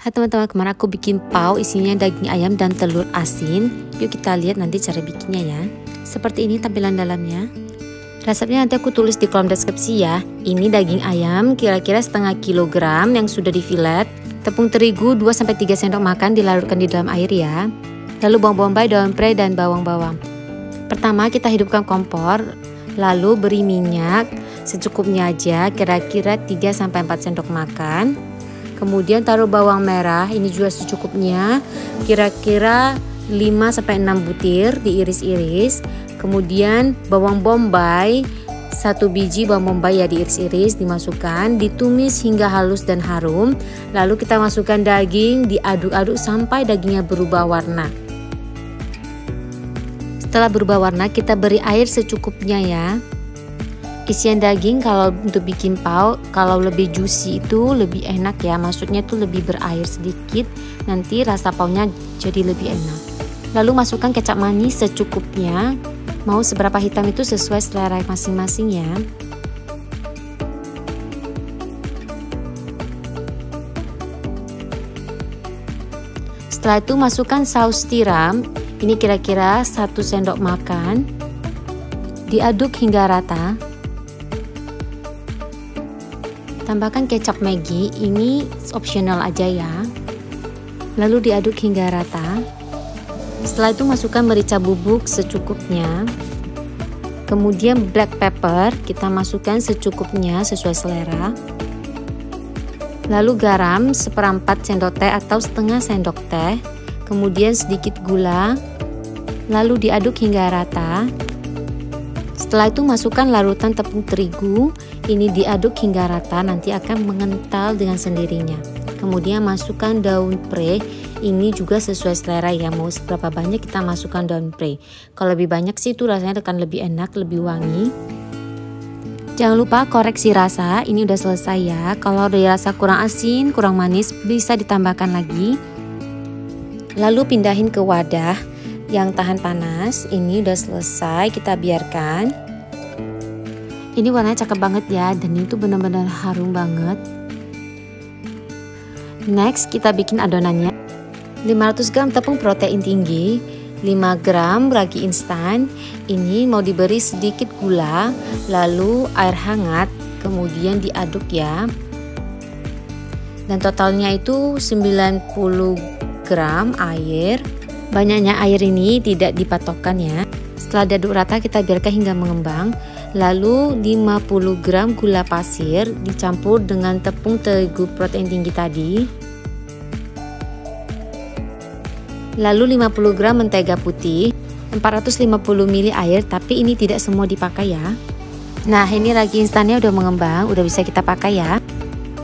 Hai teman-teman, kemarin aku bikin pau isinya daging ayam dan telur asin. Yuk kita lihat nanti cara bikinnya ya. Seperti ini tampilan dalamnya. Resepnya nanti aku tulis di kolom deskripsi ya. Ini daging ayam kira-kira setengah kilogram yang sudah difilet. Tepung terigu 2-3 sendok makan dilarutkan di dalam air ya. Lalu bawang bombay, daun pre, dan bawang-bawang. Pertama kita hidupkan kompor. Lalu beri minyak secukupnya aja, kira-kira 3-4 sendok makan. Kemudian taruh bawang merah, ini juga secukupnya, kira-kira 5-6 butir diiris-iris. Kemudian bawang bombay, 1 biji bawang bombay ya diiris-iris, dimasukkan, ditumis hingga halus dan harum. Lalu kita masukkan daging, diaduk-aduk sampai dagingnya berubah warna. Setelah berubah warna, kita beri air secukupnya ya. Isian daging kalau untuk bikin pau, kalau lebih juicy itu lebih enak ya, maksudnya itu lebih berair sedikit, nanti rasa paunya jadi lebih enak. Lalu masukkan kecap manis secukupnya, mau seberapa hitam itu sesuai selera masing-masing ya. Setelah itu masukkan saus tiram, ini kira-kira 1 sendok makan, diaduk hingga rata. Tambahkan kecap Maggi, ini optional aja ya. Lalu diaduk hingga rata. Setelah itu masukkan merica bubuk secukupnya. Kemudian black pepper kita masukkan secukupnya sesuai selera. Lalu garam 1/4 sendok teh atau setengah sendok teh. Kemudian sedikit gula. Lalu diaduk hingga rata. Setelah itu masukkan larutan tepung terigu. Ini diaduk hingga rata, nanti akan mengental dengan sendirinya. Kemudian masukkan daun pre, ini juga sesuai selera ya, mau seberapa banyak kita masukkan daun pre. Kalau lebih banyak sih itu rasanya akan lebih enak, lebih wangi. Jangan lupa koreksi rasa, ini udah selesai ya. Kalau dirasa kurang asin, kurang manis, bisa ditambahkan lagi. Lalu pindahin ke wadah yang tahan panas. Ini udah selesai, kita biarkan. Ini warnanya cakep banget ya, dan itu benar-benar harum banget. Next kita bikin adonannya. 500 gram tepung protein tinggi, 5 gram ragi instan. Ini mau diberi sedikit gula, lalu air hangat, kemudian diaduk ya. Dan totalnya itu 90 gram air. Banyaknya air ini tidak dipatokkan ya. Setelah diaduk rata kita biarkan hingga mengembang. Lalu 50 gram gula pasir dicampur dengan tepung terigu protein tinggi tadi. Lalu 50 gram mentega putih, 450 ml air, tapi ini tidak semua dipakai ya. Nah ini ragi instannya udah mengembang, udah bisa kita pakai ya.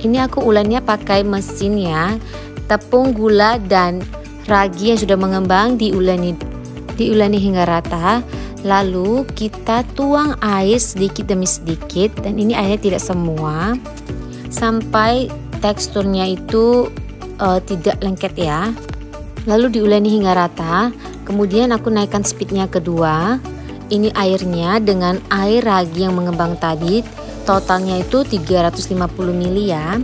Ini aku ulennya pakai mesin ya. Tepung, gula, dan ragi yang sudah mengembang diuleni hingga rata. Lalu kita tuang air sedikit demi sedikit, dan ini airnya tidak semua, sampai teksturnya itu tidak lengket ya. Lalu diuleni hingga rata. Kemudian aku naikkan speednya kedua. Ini airnya dengan air ragi yang mengembang tadi, totalnya itu 350 ml ya.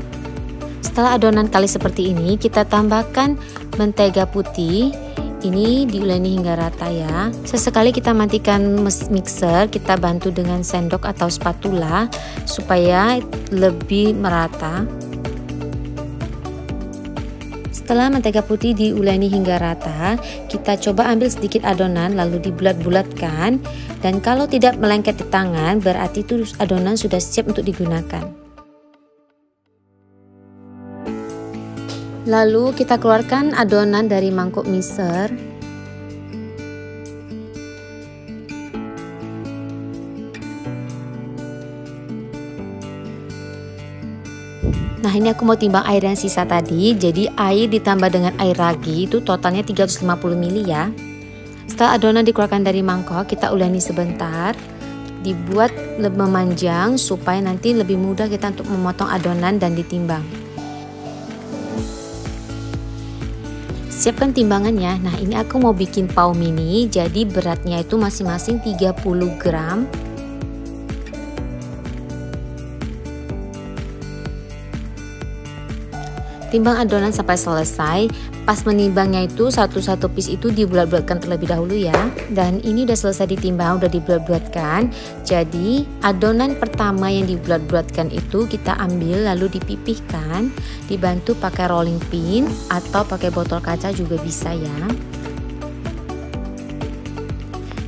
Setelah adonan kali seperti ini, kita tambahkan mentega putih. Ini diuleni hingga rata ya. Sesekali kita matikan mixer, kita bantu dengan sendok atau spatula supaya lebih merata. Setelah mentega putih diuleni hingga rata, kita coba ambil sedikit adonan lalu dibulat-bulatkan, dan kalau tidak melengket di tangan berarti itu adonan sudah siap untuk digunakan. Lalu kita keluarkan adonan dari mangkuk mixer. Nah ini aku mau timbang air yang sisa tadi. Jadi air ditambah dengan air ragi itu totalnya 350 ml ya. Setelah adonan dikeluarkan dari mangkok, kita uleni sebentar. Dibuat lebih memanjang supaya nanti lebih mudah kita untuk memotong adonan dan ditimbang. Siapkan timbangannya. Nah ini aku mau bikin pau mini, jadi beratnya itu masing-masing 30 gram. Timbang adonan sampai selesai. Pas menimbangnya itu satu-satu piece itu dibulat-bulatkan terlebih dahulu ya. Dan ini udah selesai ditimbang, udah dibulat-bulatkan. Jadi adonan pertama yang dibulat-bulatkan itu kita ambil lalu dipipihkan, dibantu pakai rolling pin atau pakai botol kaca juga bisa ya.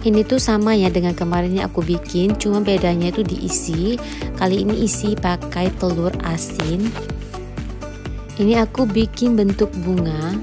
Ini tuh sama ya dengan kemarinnya aku bikin, cuma bedanya itu diisi. Kali ini isi pakai telur asin. Ini aku bikin bentuk bunga.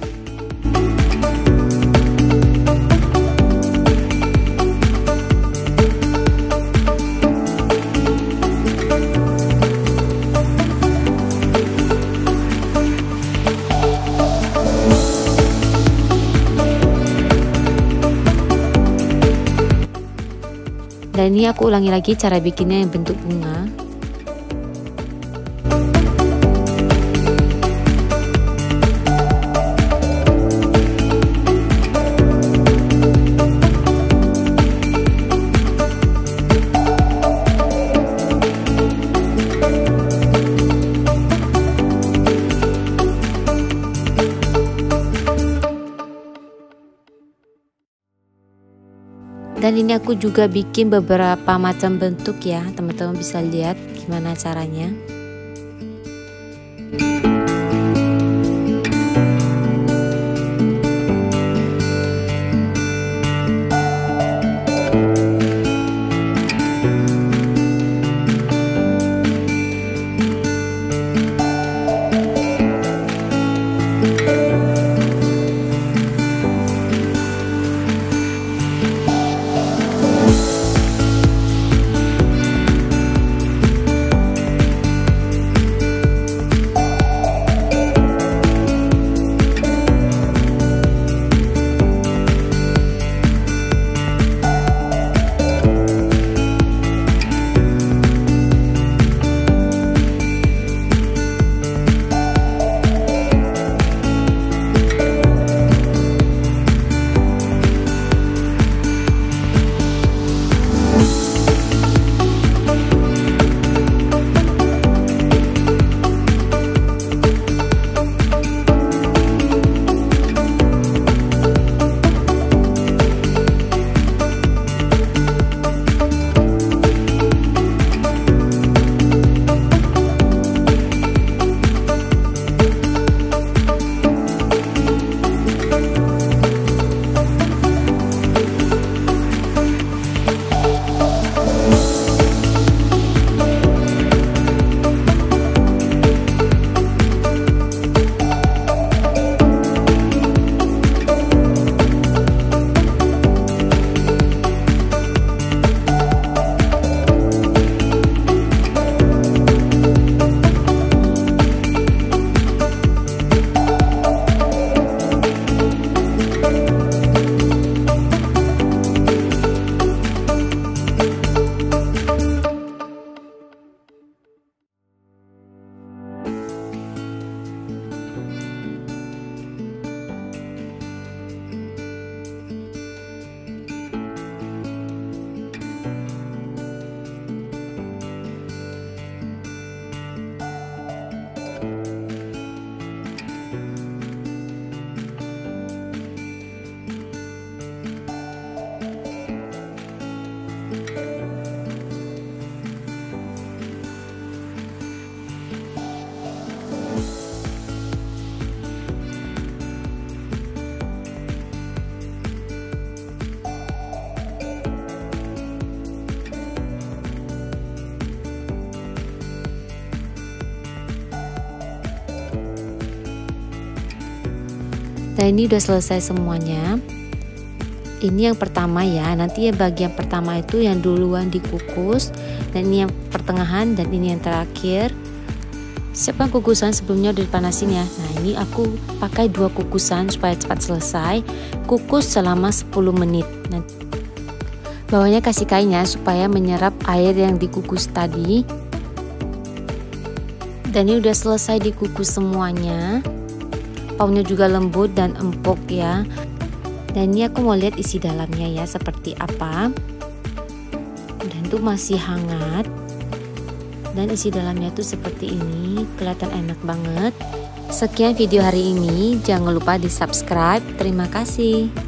Dan ini aku ulangi lagi cara bikinnya yang bentuk bunga. Dan ini aku juga bikin beberapa macam bentuk ya, teman-teman bisa lihat gimana caranya. Nah ini udah selesai semuanya. Ini yang pertama ya, nanti ya bagian pertama itu yang duluan dikukus, dan ini yang pertengahan, dan ini yang terakhir. Siapkan kukusan sebelumnya udah dipanasin ya. Nah ini aku pakai 2 kukusan supaya cepat selesai. Kukus selama 10 menit. Nah, bawahnya kasih kain ya supaya menyerap air yang dikukus tadi. Dan ini udah selesai dikukus semuanya. Paunya juga lembut dan empuk ya. Dan ini aku mau lihat isi dalamnya ya seperti apa. Dan itu masih hangat. Dan isi dalamnya tuh seperti ini, kelihatan enak banget. Sekian video hari ini, jangan lupa di subscribe. Terima kasih.